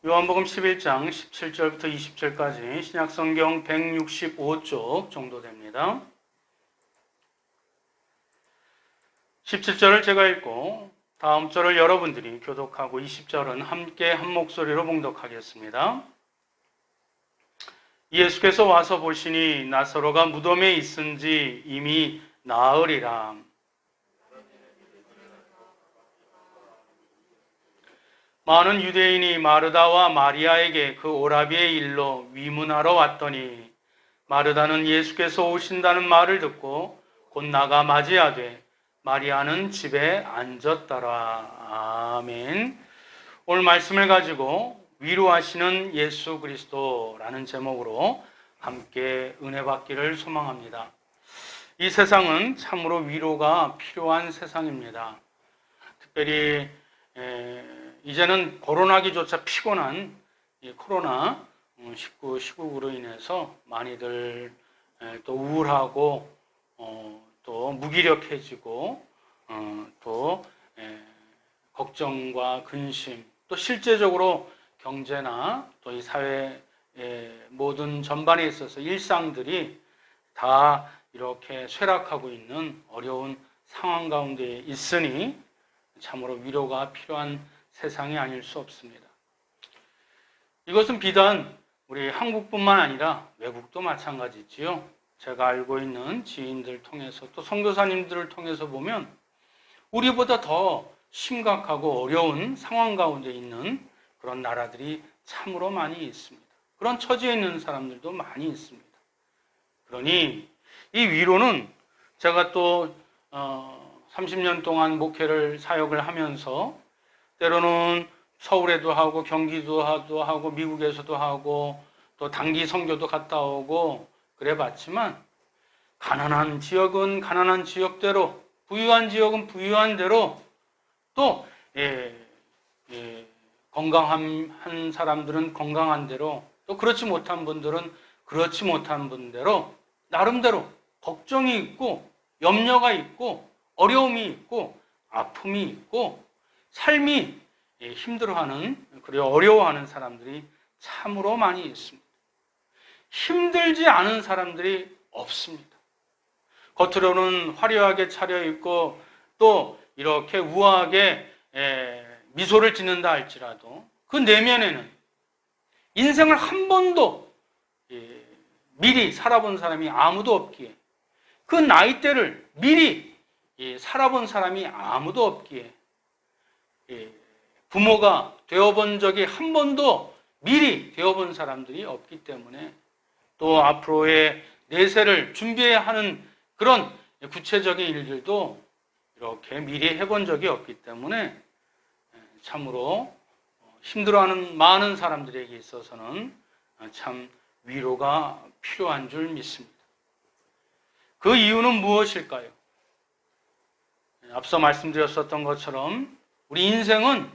요한복음 11장 17절부터 20절까지 신약성경 165쪽 정도 됩니다. 17절을 제가 읽고 다음 절을 여러분들이 교독하고 20절은 함께 한 목소리로 봉독하겠습니다. 예수께서 와서 보시니 나사로가 무덤에 있은지 이미 나으리라. 많은 유대인이 마르다와 마리아에게 그 오라비의 일로 위문하러 왔더니 마르다는 예수께서 오신다는 말을 듣고 곧 나가 맞이하되 마리아는 집에 앉았더라. 아멘. 오늘 말씀을 가지고 위로하시는 예수 그리스도라는 제목으로 함께 은혜 받기를 소망합니다. 이 세상은 참으로 위로가 필요한 세상입니다. 특별히 이제는 거론하기조차 피곤한 이 코로나19 시국으로 인해서 많이들 또 우울하고 또 무기력해지고 또 걱정과 근심, 또 실제적으로 경제나 또 이 사회의 모든 전반에 있어서 일상들이 다 이렇게 쇠락하고 있는 어려운 상황 가운데 있으니 참으로 위로가 필요한 세상이 아닐 수 없습니다. 이것은 비단 우리 한국뿐만 아니라 외국도 마찬가지지요. 제가 알고 있는 지인들 통해서 또 선교사님들을 통해서 보면 우리보다 더 심각하고 어려운 상황 가운데 있는 그런 나라들이 참으로 많이 있습니다. 그런 처지에 있는 사람들도 많이 있습니다. 그러니 이 위로는 제가 또 30년 동안 목회를 사역을 하면서 때로는 서울에도 하고 경기도 하고 미국에서도 하고 또 단기 선교도 갔다 오고 그래 봤지만 가난한 지역은 가난한 지역대로 부유한 지역은 부유한 대로 또 건강한 사람들은 건강한 대로 또 그렇지 못한 분들은 그렇지 못한 분대로 나름대로 걱정이 있고 염려가 있고 어려움이 있고 아픔이 있고 삶이 힘들어하는 그리고 어려워하는 사람들이 참으로 많이 있습니다. 힘들지 않은 사람들이 없습니다. 겉으로는 화려하게 차려입고 또 이렇게 우아하게 미소를 짓는다 할지라도 그 내면에는 인생을 한 번도 미리 살아본 사람이 아무도 없기에 그 나이대를 미리 살아본 사람이 아무도 없기에 부모가 되어본 적이 한 번도 미리 되어본 사람들이 없기 때문에 또 앞으로의 내세를 준비해야 하는 그런 구체적인 일들도 이렇게 미리 해본 적이 없기 때문에 참으로 힘들어하는 많은 사람들에게 있어서는 참 위로가 필요한 줄 믿습니다. 그 이유는 무엇일까요? 앞서 말씀드렸었던 것처럼 우리 인생은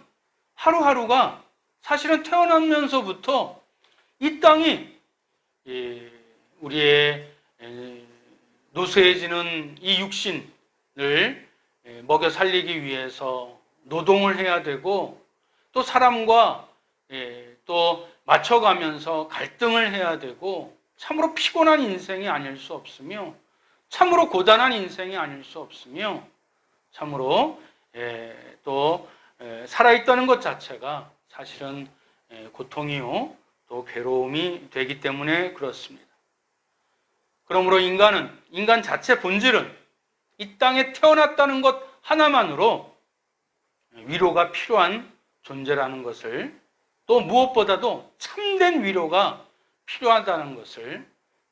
하루하루가 사실은 태어나면서부터 이 땅이 우리의 노쇠해지는 이 육신을 먹여 살리기 위해서 노동을 해야 되고 또 사람과 또 맞춰가면서 갈등을 해야 되고 참으로 피곤한 인생이 아닐 수 없으며 참으로 고단한 인생이 아닐 수 없으며 참으로 또 살아있다는 것 자체가 사실은 고통이요 또 괴로움이 되기 때문에 그렇습니다. 그러므로 인간 자체 본질은 이 땅에 태어났다는 것 하나만으로 위로가 필요한 존재라는 것을 또 무엇보다도 참된 위로가 필요하다는 것을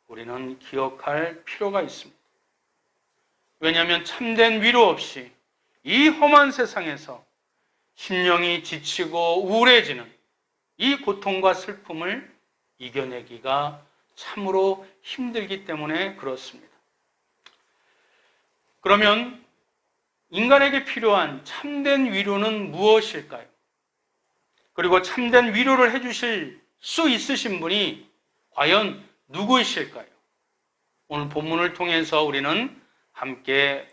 우리는 기억할 필요가 있습니다. 왜냐하면 참된 위로 없이 이 험한 세상에서 심령이 지치고 우울해지는 이 고통과 슬픔을 이겨내기가 참으로 힘들기 때문에 그렇습니다. 그러면 인간에게 필요한 참된 위로는 무엇일까요? 그리고 참된 위로를 해주실 수 있으신 분이 과연 누구이실까요? 오늘 본문을 통해서 우리는 함께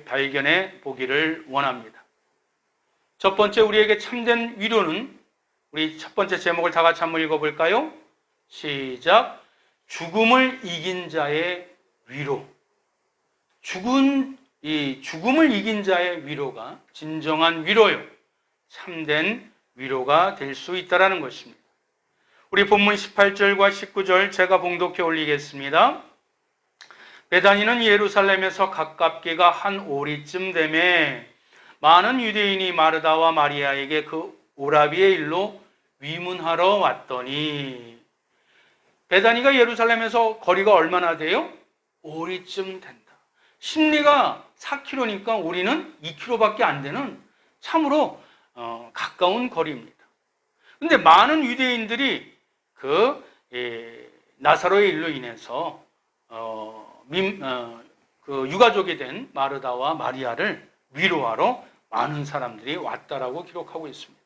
발견해 보기를 원합니다. 첫 번째 우리에게 참된 위로는 우리 첫 번째 제목을 다 같이 한번 읽어볼까요? 시작. 죽음을 이긴 자의 위로. 죽음을 이긴 자의 위로가 진정한 위로요. 참된 위로가 될 수 있다라는 것입니다. 우리 본문 18절과 19절 제가 봉독해 올리겠습니다. 베다니는 예루살렘에서 가깝기가 한 오리쯤 되매 많은 유대인이 마르다와 마리아에게 그 오라비의 일로 위문하러 왔더니, 베다니가 예루살렘에서 거리가 얼마나 돼요? 오리쯤 된다. 심리가 4km니까 오리는 2km밖에 안 되는 참으로 가까운 거리입니다. 근데 많은 유대인들이 그 나사로의 일로 인해서 그 유가족이 된 마르다와 마리아를 위로하러 많은 사람들이 왔다라고 기록하고 있습니다.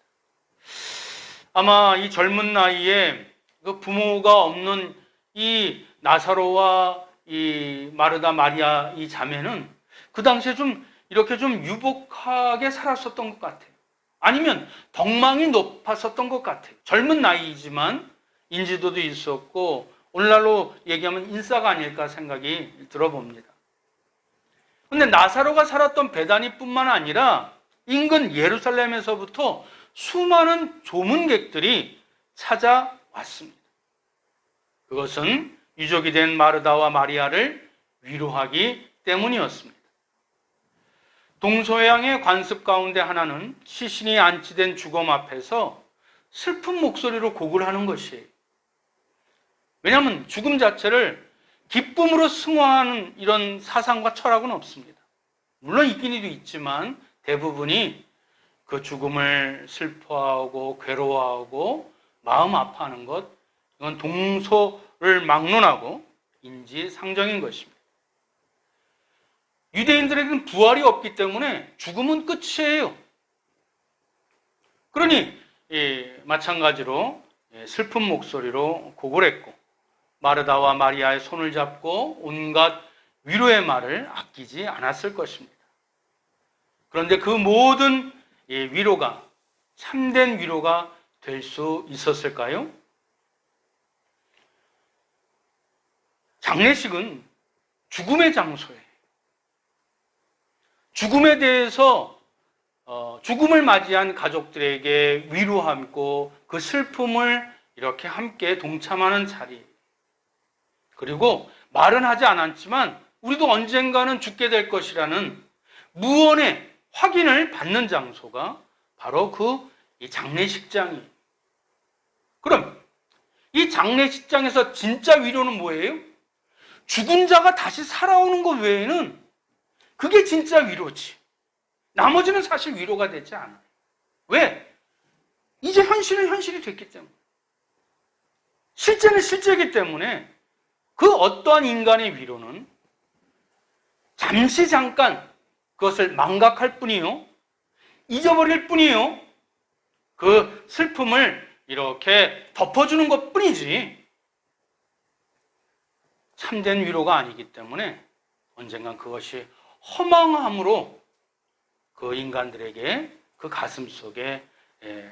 아마 이 젊은 나이에 그 부모가 없는 이 나사로와 이 마르다 마리아 이 자매는 그 당시에 좀 이렇게 좀 유복하게 살았었던 것 같아요. 아니면 덕망이 높았었던 것 같아요. 젊은 나이이지만 인지도도 있었고 오늘날로 얘기하면 인싸가 아닐까 생각이 들어봅니다. 근데 나사로가 살았던 베다니뿐만 아니라 인근 예루살렘에서부터 수많은 조문객들이 찾아왔습니다. 그것은 유족이 된 마르다와 마리아를 위로하기 때문이었습니다. 동서양의 관습 가운데 하나는 시신이 안치된 죽음 앞에서 슬픈 목소리로 곡을 하는 것이에요. 왜냐하면 죽음 자체를 기쁨으로 승화하는 이런 사상과 철학은 없습니다. 물론 있기는 있지만 대부분이 그 죽음을 슬퍼하고 괴로워하고 마음 아파하는 것, 이건 동서를 막론하고 인지상정인 것입니다. 유대인들에게는 부활이 없기 때문에 죽음은 끝이에요. 그러니 마찬가지로 슬픈 목소리로 곡을 했고 마르다와 마리아의 손을 잡고 온갖 위로의 말을 아끼지 않았을 것입니다. 그런데 그 모든 위로가 참된 위로가 될 수 있었을까요? 장례식은 죽음의 장소예요. 죽음에 대해서 죽음을 맞이한 가족들에게 위로하고 그 슬픔을 이렇게 함께 동참하는 자리. 그리고 말은 하지 않았지만 우리도 언젠가는 죽게 될 것이라는 무언의 확인을 받는 장소가 바로 그 장례식장이에요. 그럼 이 장례식장에서 진짜 위로는 뭐예요? 죽은 자가 다시 살아오는 것 외에는 그게 진짜 위로지. 나머지는 사실 위로가 되지 않아요. 왜? 이제 현실은 현실이 됐기 때문에. 실제는 실제이기 때문에 그 어떠한 인간의 위로는 잠시 잠깐 그것을 망각할 뿐이요. 잊어버릴 뿐이요. 그 슬픔을 이렇게 덮어주는 것 뿐이지 참된 위로가 아니기 때문에 언젠간 그것이 허망함으로 그 인간들에게 그 가슴 속에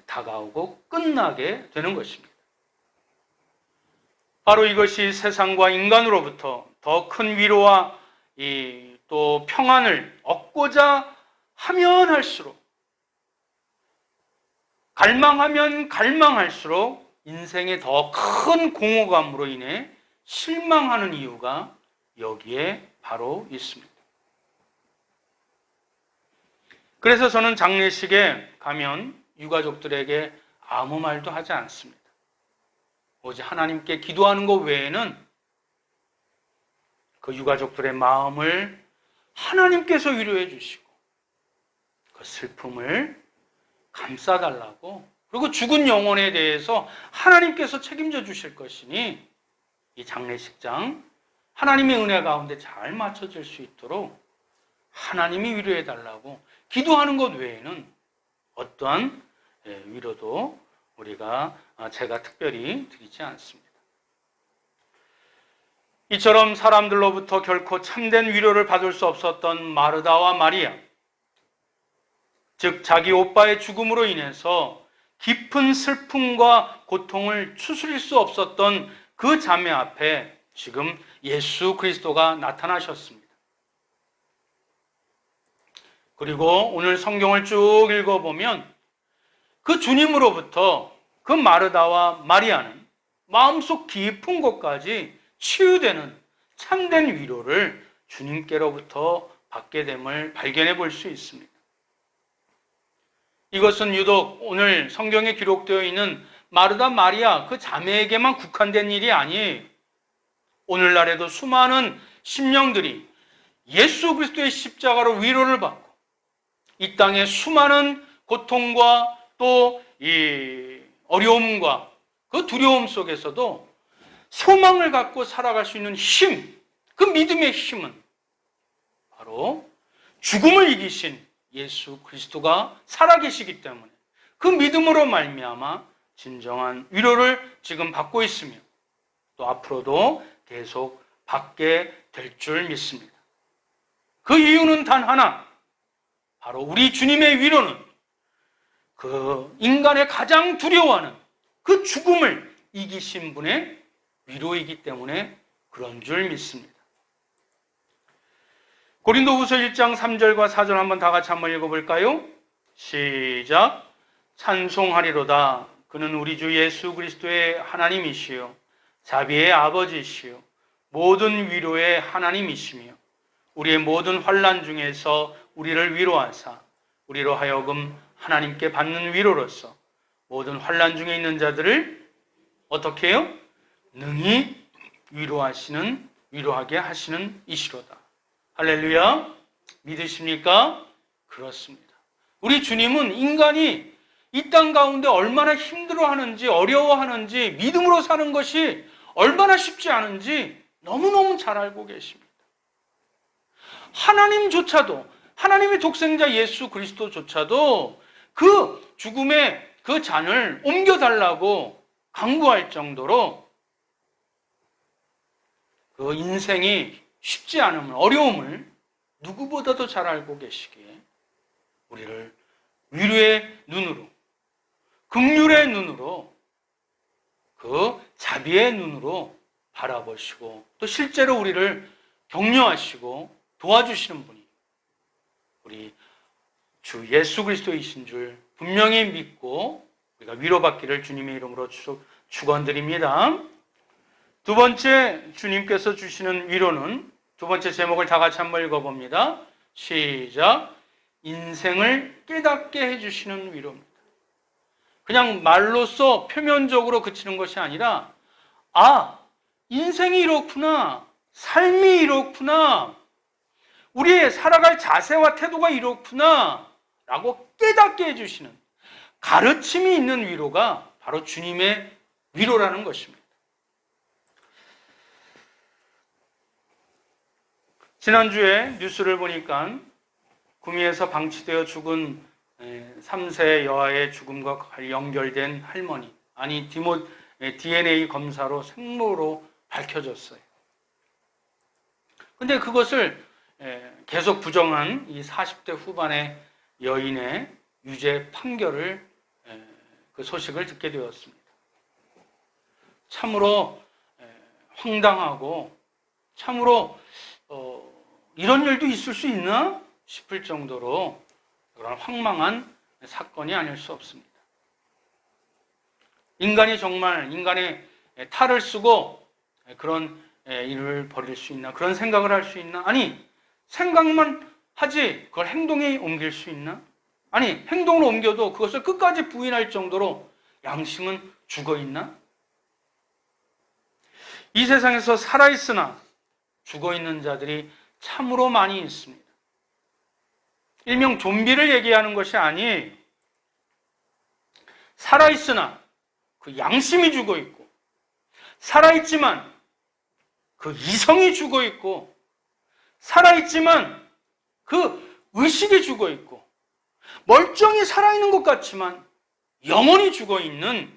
다가오고 끝나게 되는 것입니다. 바로 이것이 세상과 인간으로부터 더 큰 위로와 또 평안을 얻고자 하면 할수록, 갈망하면 갈망할수록 인생의 더 큰 공허감으로 인해 실망하는 이유가 여기에 바로 있습니다. 그래서 저는 장례식에 가면 유가족들에게 아무 말도 하지 않습니다. 오직 하나님께 기도하는 것 외에는 그 유가족들의 마음을 하나님께서 위로해 주시고 그 슬픔을 감싸달라고, 그리고 죽은 영혼에 대해서 하나님께서 책임져 주실 것이니 이 장례식장 하나님의 은혜 가운데 잘 맞춰질 수 있도록 하나님이 위로해 달라고 기도하는 것 외에는 어떠한 위로도 제가 특별히 드리지 않습니다. 이처럼 사람들로부터 결코 참된 위로를 받을 수 없었던 마르다와 마리아, 즉 자기 오빠의 죽음으로 인해서 깊은 슬픔과 고통을 추스릴 수 없었던 그 자매 앞에 지금 예수 그리스도가 나타나셨습니다. 그리고 오늘 성경을 쭉 읽어보면 그 주님으로부터 그 마르다와 마리아는 마음속 깊은 곳까지 치유되는 참된 위로를 주님께로부터 받게 됨을 발견해 볼 수 있습니다. 이것은 유독 오늘 성경에 기록되어 있는 마르다, 마리아 그 자매에게만 국한된 일이 아니에요. 오늘날에도 수많은 심령들이 예수 그리스도의 십자가로 위로를 받고 이 땅의 수많은 고통과 또 이 어려움과 그 두려움 속에서도 소망을 갖고 살아갈 수 있는 힘, 그 믿음의 힘은 바로 죽음을 이기신 예수 그리스도가 살아계시기 때문에 그 믿음으로 말미암아 진정한 위로를 지금 받고 있으며 또 앞으로도 계속 받게 될 줄 믿습니다. 그 이유는 단 하나, 바로 우리 주님의 위로는 그 인간의 가장 두려워하는 그 죽음을 이기신 분의 위로이기 때문에 그런 줄 믿습니다. 고린도후서 1장 3절과 4절 한번 다 같이 한번 읽어볼까요? 시작. 찬송하리로다. 그는 우리 주 예수 그리스도의 하나님이시요 자비의 아버지시요 모든 위로의 하나님이시며 우리의 모든 환난 중에서 우리를 위로하사 우리로 하여금 하나님께 받는 위로로서 모든 환난 중에 있는 자들을 어떻게 해요? 능히 위로하게 하시는 이시로다. 할렐루야. 믿으십니까? 그렇습니다. 우리 주님은 인간이 이 땅 가운데 얼마나 힘들어하는지 어려워하는지 믿음으로 사는 것이 얼마나 쉽지 않은지 너무너무 잘 알고 계십니다. 하나님조차도 하나님의 독생자 예수 그리스도조차도 그 죽음의 그 잔을 옮겨달라고 강구할 정도로 그 인생이 쉽지 않음을, 어려움을 누구보다도 잘 알고 계시기에 우리를 위로의 눈으로, 긍휼의 눈으로, 그 자비의 눈으로 바라보시고 또 실제로 우리를 격려하시고 도와주시는 분이 우리 주 예수 그리스도이신 줄 분명히 믿고 우리가 위로받기를 주님의 이름으로 축원드립니다. 두 번째 주님께서 주시는 위로는 두 번째 제목을 다 같이 한번 읽어봅니다. 시작. 인생을 깨닫게 해주시는 위로입니다. 그냥 말로써 표면적으로 그치는 것이 아니라 인생이 이렇구나, 삶이 이렇구나, 우리의 살아갈 자세와 태도가 이렇구나 라고 깨닫게 해주시는 가르침이 있는 위로가 바로 주님의 위로라는 것입니다. 지난주에 뉴스를 보니까 구미에서 방치되어 죽은 3세 여아의 죽음과 연결된 할머니, DNA 검사로 생모로 밝혀졌어요. 근데 그것을 계속 부정한 이 40대 후반의 여인의 유죄 판결을 그 소식을 듣게 되었습니다. 참으로 황당하고 참으로 이런 일도 있을 수 있나 싶을 정도로 그런 황망한 사건이 아닐 수 없습니다. 인간이 정말 인간의 탈을 쓰고 그런 일을 벌일 수 있나? 그런 생각을 할 수 있나? 아니, 생각만 하지 그걸 행동에 옮길 수 있나? 아니, 행동으로 옮겨도 그것을 끝까지 부인할 정도로 양심은 죽어 있나? 이 세상에서 살아있으나 죽어 있는 자들이 참으로 많이 있습니다. 일명 좀비를 얘기하는 것이 아니, 살아있으나 그 양심이 죽어 있고, 살아있지만 그 이성이 죽어 있고, 살아있지만 그 의식이 죽어 있고, 멀쩡히 살아있는 것 같지만 영혼이 죽어 있는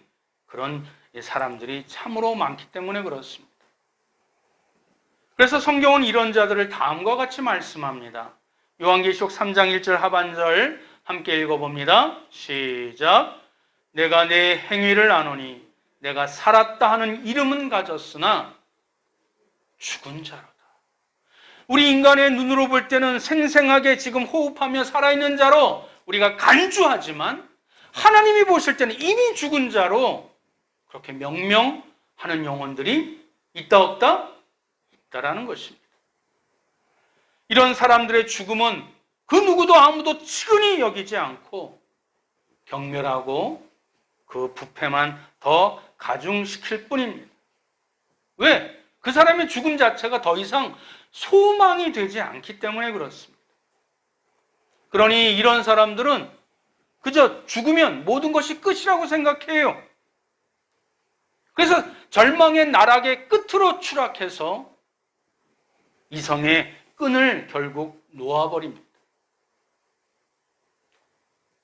그런 사람들이 참으로 많기 때문에 그렇습니다. 그래서 성경은 이런 자들을 다음과 같이 말씀합니다. 요한계시록 3장 1절 하반절 함께 읽어봅니다. 시작. 내가 내 행위를 아노니 내가 살았다 하는 이름은 가졌으나 죽은 자로다. 우리 인간의 눈으로 볼 때는 생생하게 지금 호흡하며 살아있는 자로 우리가 간주하지만 하나님이 보실 때는 이미 죽은 자로 그렇게 명명하는 영혼들이 있다 없다? 있다라는 것입니다. 이런 사람들의 죽음은 그 누구도 아무도 측은히 여기지 않고 경멸하고 그 부패만 더 가중시킬 뿐입니다. 왜? 그 사람의 죽음 자체가 더 이상 소망이 되지 않기 때문에 그렇습니다. 그러니 이런 사람들은 그저 죽으면 모든 것이 끝이라고 생각해요. 그래서 절망의 나락의 끝으로 추락해서 이성의 끈을 결국 놓아버립니다.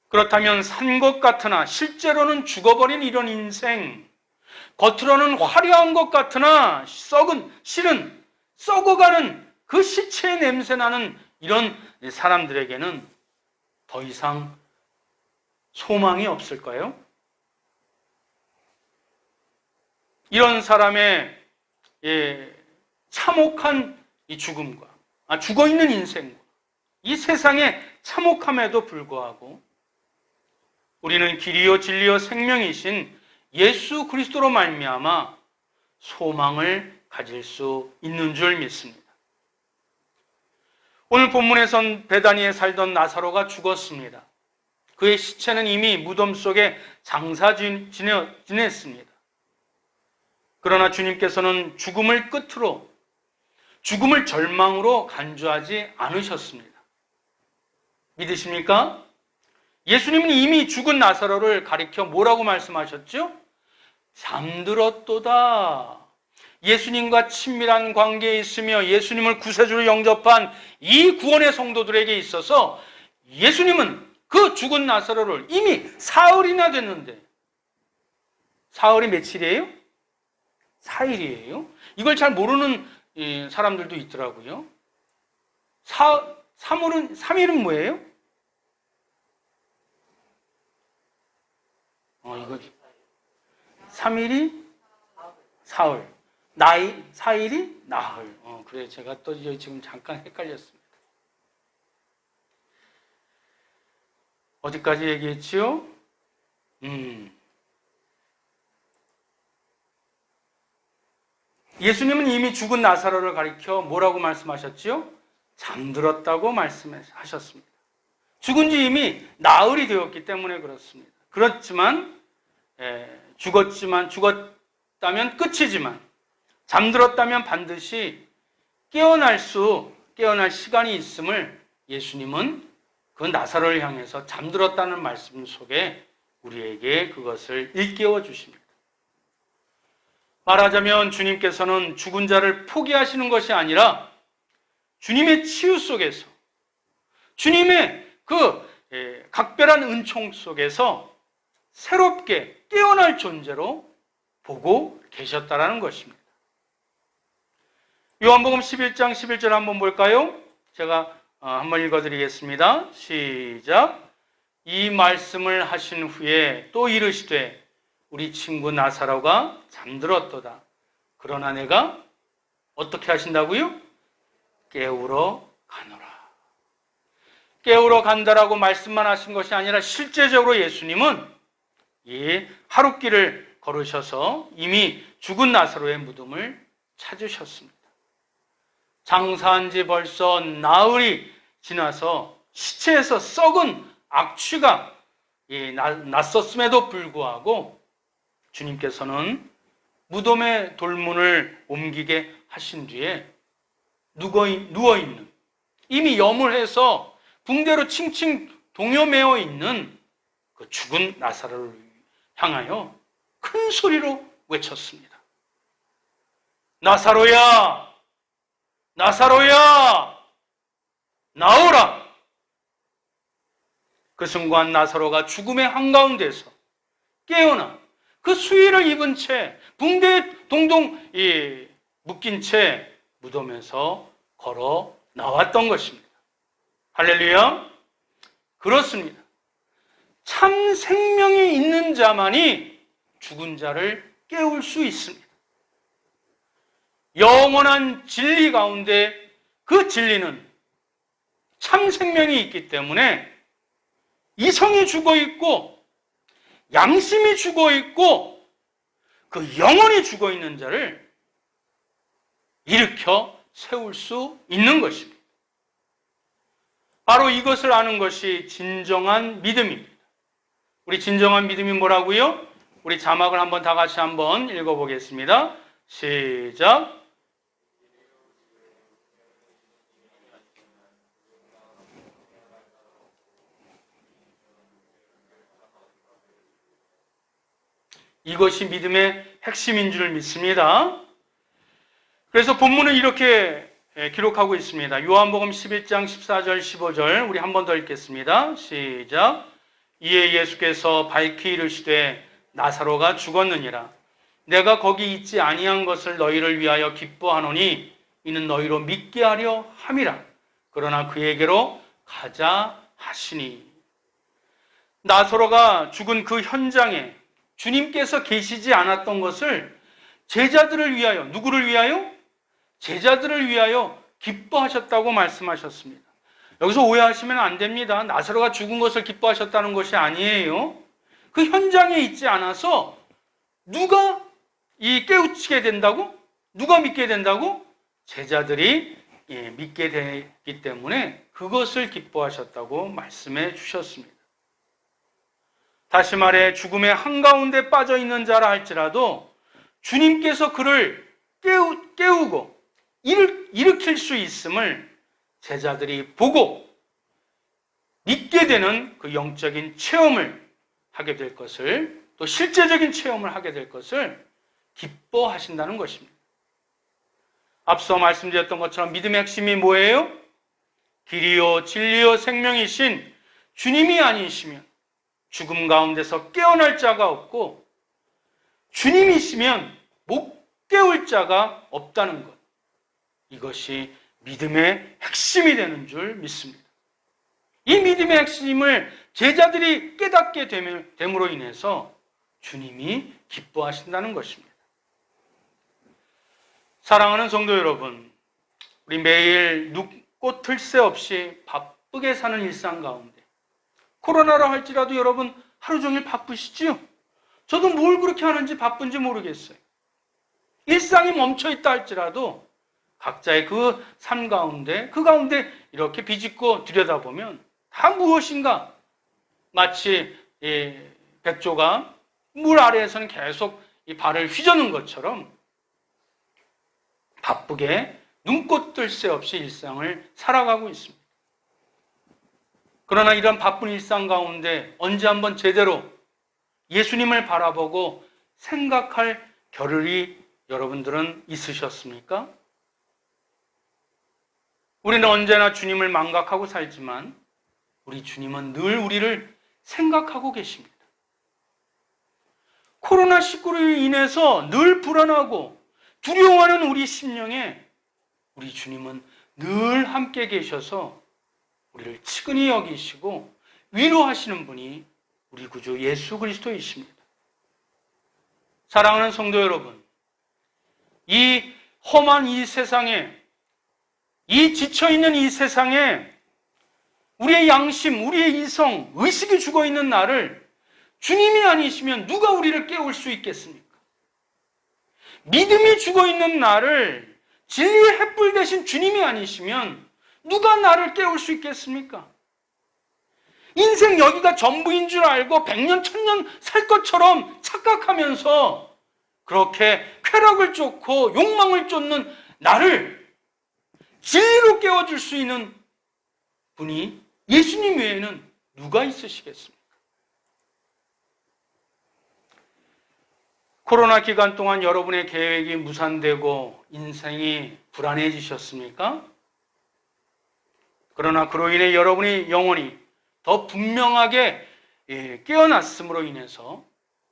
그렇다면 산 것 같으나 실제로는 죽어버린 이런 인생, 겉으로는 화려한 것 같으나 실은 썩어가는 그 시체의 냄새나는 이런 사람들에게는 더 이상 소망이 없을까요? 이런 사람의 참혹한 이 죽음과 죽어있는 인생과 이 세상의 참혹함에도 불구하고 우리는 길이요 진리요 생명이신 예수 그리스도로 말미암아 소망을 가질 수 있는 줄 믿습니다. 오늘 본문에선 베다니에 살던 나사로가 죽었습니다. 그의 시체는 이미 무덤 속에 장사 지냈습니다. 그러나 주님께서는 죽음을 끝으로, 죽음을 절망으로 간주하지 않으셨습니다. 믿으십니까? 예수님은 이미 죽은 나사로를 가리켜 뭐라고 말씀하셨죠? 잠들었도다. 예수님과 친밀한 관계에 있으며 예수님을 구세주로 영접한 이 구원의 성도들에게 있어서 예수님은 그 죽은 나사로를 이미 사흘이나 됐는데, 사흘이 며칠이에요? 4일이에요. 이걸 잘 모르는 사람들도 있더라고요. 3일은 뭐예요? 이거 3일이 사흘, 4일이 나흘. 그래 제가 또 지금 잠깐 헷갈렸습니다. 어디까지 얘기했지요? 예수님은 이미 죽은 나사로를 가리켜 뭐라고 말씀하셨지요? 잠들었다고 말씀하셨습니다. 죽은 지 이미 나흘이 되었기 때문에 그렇습니다. 그렇지만 죽었다면 끝이지만 잠들었다면 반드시 깨어날 시간이 있음을 예수님은 그 나사로를 향해서 잠들었다는 말씀 속에 우리에게 그것을 일깨워 주십니다. 말하자면 주님께서는 죽은 자를 포기하시는 것이 아니라 주님의 치유 속에서, 주님의 그 각별한 은총 속에서 새롭게 깨어날 존재로 보고 계셨다라는 것입니다. 요한복음 11장 11절 한번 볼까요? 제가 한번 읽어드리겠습니다. 시작. 이 말씀을 하신 후에 또 이르시되 우리 친구 나사로가 잠들었도다. 그러나 내가 어떻게 하신다고요? 깨우러 가노라. 깨우러 간다라고 말씀만 하신 것이 아니라 실제적으로 예수님은 이 하룻길을 걸으셔서 이미 죽은 나사로의 무덤을 찾으셨습니다. 장사한 지 벌써 나흘이 지나서 시체에서 썩은 악취가 났었음에도 불구하고 주님께서는 무덤의 돌문을 옮기게 하신 뒤에 누워있는, 이미 염을 붕대로 칭칭 동여매어 있는 그 죽은 나사로를 향하여 큰 소리로 외쳤습니다. 나사로야! 나사로야! 나오라! 그 순간 나사로가 죽음의 한가운데서 깨어나 그 수의를 입은 채 붕대에 동동 묶인 채 무덤에서 걸어 나왔던 것입니다. 할렐루야! 그렇습니다. 참 생명이 있는 자만이 죽은 자를 깨울 수 있습니다. 영원한 진리 가운데 그 진리는 참 생명이 있기 때문에 이성이 죽어 있고 양심이 죽어 있고 그 영혼이 죽어 있는 자를 일으켜 세울 수 있는 것입니다. 바로 이것을 아는 것이 진정한 믿음입니다. 우리 진정한 믿음이 뭐라고요? 우리 자막을 한번 다 같이 한번 읽어보겠습니다. 시작. 이것이 믿음의 핵심인 줄 믿습니다. 그래서 본문은 이렇게 기록하고 있습니다. 요한복음 11장 14절 15절 우리 한 번 더 읽겠습니다. 시작. 이에 예수께서 밝히 이르시되 나사로가 죽었느니라. 내가 거기 있지 아니한 것을 너희를 위하여 기뻐하노니 이는 너희로 믿게 하려 함이라. 그러나 그에게로 가자 하시니. 나사로가 죽은 그 현장에 주님께서 계시지 않았던 것을 제자들을 위하여, 누구를 위하여? 제자들을 위하여 기뻐하셨다고 말씀하셨습니다. 여기서 오해하시면 안 됩니다. 나사로가 죽은 것을 기뻐하셨다는 것이 아니에요. 그 현장에 있지 않아서 누가 깨우치게 된다고? 누가 믿게 된다고? 제자들이 믿게 되기 때문에 그것을 기뻐하셨다고 말씀해 주셨습니다. 다시 말해 죽음의 한가운데 빠져 있는 자라 할지라도 주님께서 그를 깨우고 일으킬 수 있음을 제자들이 보고 믿게 되는 그 영적인 체험을 하게 될 것을, 또 실제적인 체험을 하게 될 것을 기뻐하신다는 것입니다. 앞서 말씀드렸던 것처럼 믿음의 핵심이 뭐예요? 길이요 진리요 생명이신 주님이 아니시면 죽음 가운데서 깨어날 자가 없고 주님이시면 못 깨울 자가 없다는 것. 이것이 믿음의 핵심이 되는 줄 믿습니다. 이 믿음의 핵심을 제자들이 깨닫게 됨으로 인해서 주님이 기뻐하신다는 것입니다. 사랑하는 성도 여러분, 우리 매일 눕고 틀 새 없이 바쁘게 사는 일상 가운데 코로나라 할지라도 여러분 하루 종일 바쁘시지요? 저도 뭘 그렇게 하는지 바쁜지 모르겠어요. 일상이 멈춰있다 할지라도 각자의 그 삶 가운데, 그 가운데 이렇게 비집고 들여다보면 다 무엇인가 마치 백조가 물 아래에서는 계속 이 발을 휘저는 것처럼 바쁘게 눈꽃 뜰 새 없이 일상을 살아가고 있습니다. 그러나 이런 바쁜 일상 가운데 언제 한번 제대로 예수님을 바라보고 생각할 겨를이 여러분들은 있으셨습니까? 우리는 언제나 주님을 망각하고 살지만 우리 주님은 늘 우리를 생각하고 계십니다. 코로나19로 인해서 늘 불안하고 두려워하는 우리 심령에 우리 주님은 늘 함께 계셔서 우리를 치근히 여기시고 위로하시는 분이 우리 구주 예수 그리스도이십니다. 사랑하는 성도 여러분, 이 험한 이 세상에, 이 지쳐있는 이 세상에 우리의 양심, 우리의 이성, 의식이 죽어있는 나를 주님이 아니시면 누가 우리를 깨울 수 있겠습니까? 믿음이 죽어있는 나를 진리의 횃불 대신 주님이 아니시면 누가 나를 깨울 수 있겠습니까? 인생 여기가 전부인 줄 알고 100년, 1000년 살 것처럼 착각하면서 그렇게 쾌락을 쫓고 욕망을 쫓는 나를 진리로 깨워줄 수 있는 분이 예수님 외에는 누가 있으시겠습니까? 코로나 기간 동안 여러분의 계획이 무산되고 인생이 불안해지셨습니까? 그러나 그로 인해 여러분의 영혼이 더 분명하게 깨어났음으로 인해서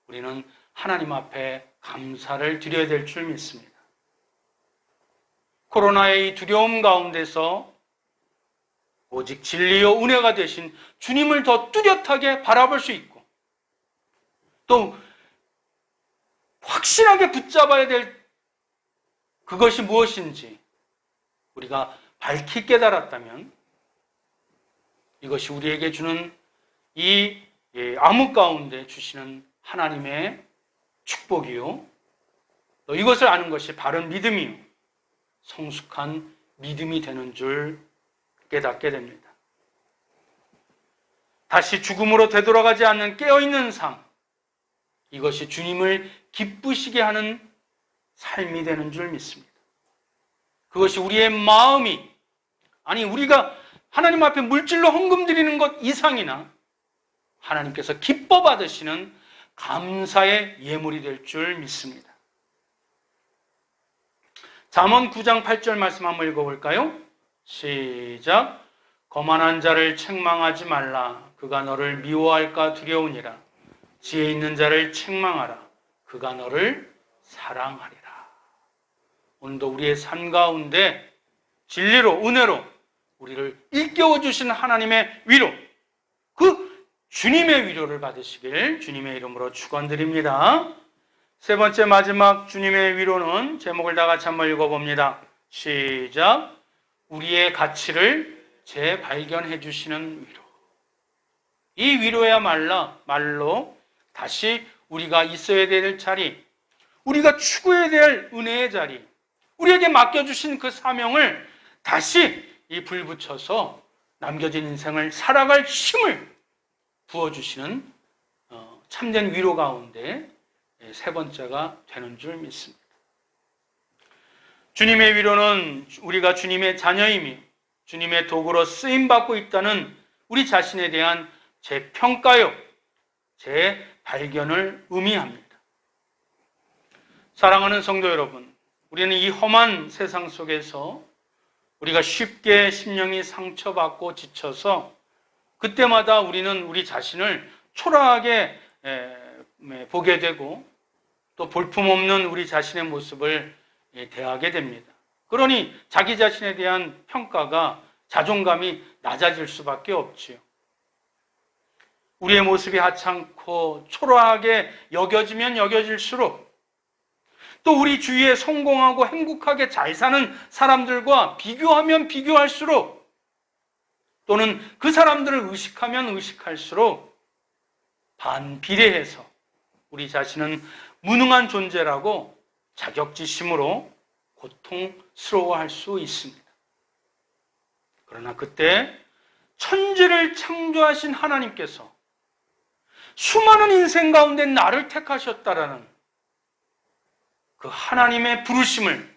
우리는 하나님 앞에 감사를 드려야 될 줄 믿습니다. 코로나의 두려움 가운데서 오직 진리요 은혜가 되신 주님을 더 뚜렷하게 바라볼 수 있고, 또 확실하게 붙잡아야 될 그것이 무엇인지 우리가 밝히 깨달았다면, 이것이 우리에게 주는 이 암흑 가운데 주시는 하나님의 축복이요, 또 이것을 아는 것이 바른 믿음이요, 성숙한 믿음이 되는 줄 깨닫게 됩니다. 다시 죽음으로 되돌아가지 않는 깨어있는 삶, 이것이 주님을 기쁘시게 하는 삶이 되는 줄 믿습니다. 그것이 우리의 마음이, 아니 우리가 하나님 앞에 물질로 헌금 드리는 것 이상이나 하나님께서 기뻐 받으시는 감사의 예물이 될 줄 믿습니다. 잠언 9장 8절 말씀 한번 읽어볼까요? 시작. 거만한 자를 책망하지 말라. 그가 너를 미워할까 두려우니라. 지혜 있는 자를 책망하라. 그가 너를 사랑하리라. 오늘도 우리의 삶 가운데 진리로 은혜로 우리를 일깨워 주신 하나님의 위로, 그 주님의 위로를 받으시길 주님의 이름으로 축원드립니다. 세 번째 마지막 주님의 위로는 제목을 다 같이 한번 읽어봅니다. 시작. 우리의 가치를 재발견해 주시는 위로. 이 위로야말로 다시 우리가 있어야 될 자리, 우리가 추구해야 될 은혜의 자리, 우리에게 맡겨주신 그 사명을 다시 이 불 붙여서 남겨진 인생을 살아갈 힘을 부어주시는 참된 위로 가운데 세 번째가 되는 줄 믿습니다. 주님의 위로는 우리가 주님의 자녀이며 주님의 도구로 쓰임받고 있다는 우리 자신에 대한 재평가요, 재발견을 의미합니다. 사랑하는 성도 여러분, 우리는 이 험한 세상 속에서 우리가 쉽게 심령이 상처받고 지쳐서 그때마다 우리는 우리 자신을 초라하게 보게 되고 또 볼품없는 우리 자신의 모습을 대하게 됩니다. 그러니 자기 자신에 대한 평가가, 자존감이 낮아질 수밖에 없지요. 우리의 모습이 하찮고 초라하게 여겨지면 여겨질수록, 또 우리 주위에 성공하고 행복하게 잘 사는 사람들과 비교하면 비교할수록, 또는 그 사람들을 의식하면 의식할수록 반비례해서 우리 자신은 무능한 존재라고 자격지심으로 고통스러워할 수 있습니다. 그러나 그때 천지를 창조하신 하나님께서 수많은 인생 가운데 나를 택하셨다라는 그 하나님의 부르심을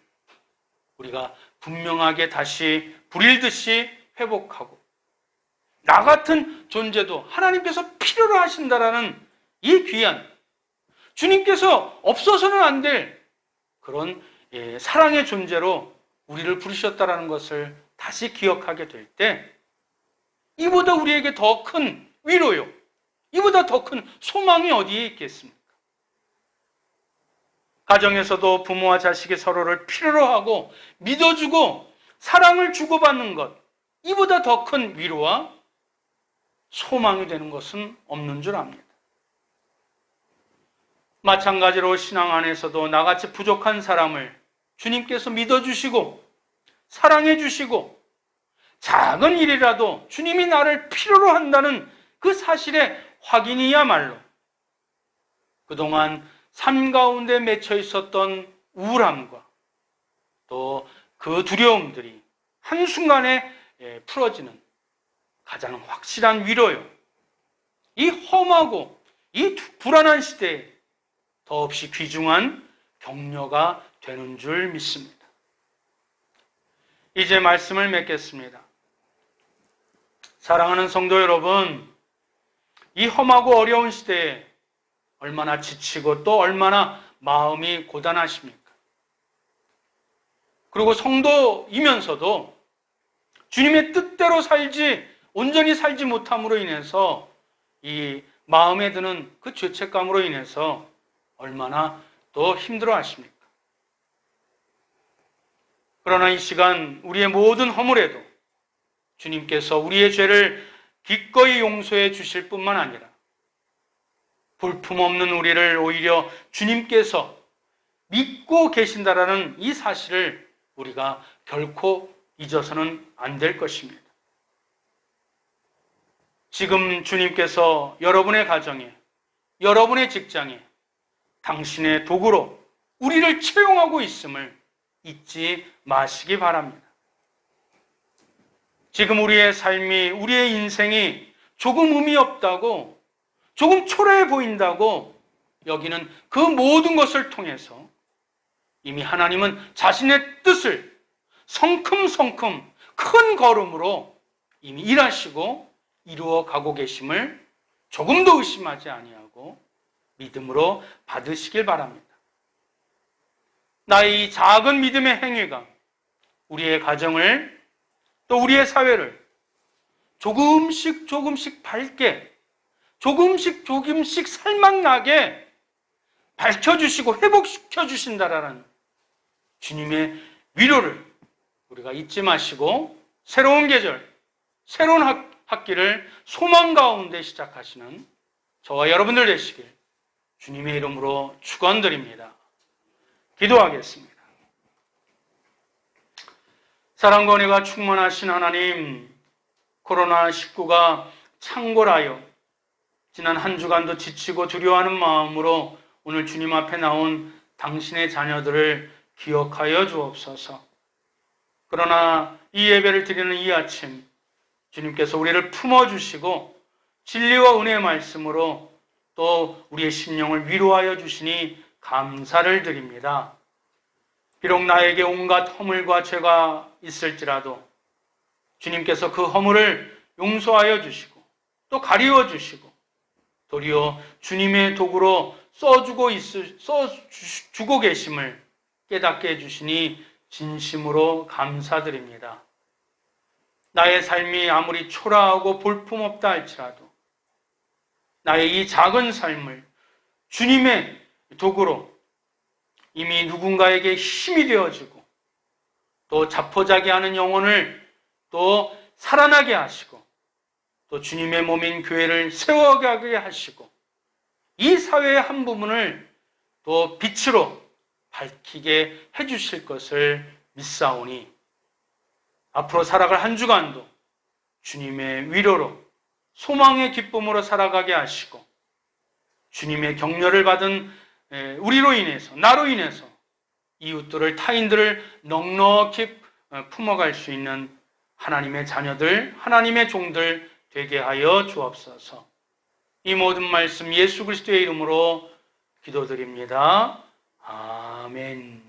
우리가 분명하게 다시 불일듯이 회복하고, 나 같은 존재도 하나님께서 필요로 하신다라는 이 귀한, 주님께서 없어서는 안 될 그런 사랑의 존재로 우리를 부르셨다라는 것을 다시 기억하게 될 때, 이보다 우리에게 더 큰 위로요, 이보다 더 큰 소망이 어디에 있겠습니까? 가정에서도 부모와 자식이 서로를 필요로 하고 믿어주고 사랑을 주고받는 것, 이보다 더 큰 위로와 소망이 되는 것은 없는 줄 압니다. 마찬가지로 신앙 안에서도 나같이 부족한 사람을 주님께서 믿어주시고 사랑해주시고, 작은 일이라도 주님이 나를 필요로 한다는 그 사실의 확인이야말로 그동안 삶 가운데 맺혀 있었던 우울함과 또 그 두려움들이 한순간에 풀어지는 가장 확실한 위로요, 이 험하고 이 불안한 시대에 더없이 귀중한 격려가 되는 줄 믿습니다. 이제 말씀을 맺겠습니다. 사랑하는 성도 여러분, 이 험하고 어려운 시대에 얼마나 지치고 또 얼마나 마음이 고단하십니까? 그리고 성도이면서도 주님의 뜻대로 온전히 살지 못함으로 인해서 이 마음에 드는 그 죄책감으로 인해서 얼마나 또 힘들어 하십니까? 그러나 이 시간 우리의 모든 허물에도 주님께서 우리의 죄를 기꺼이 용서해 주실 뿐만 아니라 볼품없는 우리를 오히려 주님께서 믿고 계신다라는 이 사실을 우리가 결코 잊어서는 안 될 것입니다. 지금 주님께서 여러분의 가정에, 여러분의 직장에 당신의 도구로 우리를 채용하고 있음을 잊지 마시기 바랍니다. 지금 우리의 삶이, 우리의 인생이 조금 의미 없다고, 조금 초라해 보인다고 여기는 그 모든 것을 통해서 이미 하나님은 자신의 뜻을 성큼성큼 큰 걸음으로 이미 일하시고 이루어 가고 계심을 조금도 의심하지 아니하고 믿음으로 받으시길 바랍니다. 나의 이 작은 믿음의 행위가 우리의 가정을 또 우리의 사회를 조금씩 밝게 조금씩 살맛나게 밝혀주시고 회복시켜 주신다라는 주님의 위로를 우리가 잊지 마시고 새로운 계절, 새로운 학기를 소망 가운데 시작하시는 저와 여러분들 되시길 주님의 이름으로 축원드립니다. 기도하겠습니다. 사랑과 은혜가 충만하신 하나님, 코로나19가 창궐하여 지난 한 주간도 지치고 두려워하는 마음으로 오늘 주님 앞에 나온 당신의 자녀들을 기억하여 주옵소서. 그러나 이 예배를 드리는 이 아침 주님께서 우리를 품어주시고 진리와 은혜의 말씀으로 또 우리의 심령을 위로하여 주시니 감사를 드립니다. 비록 나에게 온갖 허물과 죄가 있을지라도 주님께서 그 허물을 용서하여 주시고 또 가리워 주시고 도리어 주님의 도구로 써주고 계심을 깨닫게 해주시니 진심으로 감사드립니다. 나의 삶이 아무리 초라하고 볼품없다 할지라도 나의 이 작은 삶을 주님의 도구로 이미 누군가에게 힘이 되어지고 또 자포자기하는 영혼을 또 살아나게 하시고 또 주님의 몸인 교회를 세워가게 하시고 이 사회의 한 부분을 또 빛으로 밝히게 해주실 것을 믿사오니 앞으로 살아갈 한 주간도 주님의 위로로 소망의 기쁨으로 살아가게 하시고 주님의 격려를 받은 우리로 인해서, 나로 인해서 이웃들을, 타인들을 넉넉히 품어갈 수 있는 하나님의 자녀들, 하나님의 종들 되게 하여 주옵소서. 이 모든 말씀 예수 그리스도의 이름으로 기도드립니다. 아멘.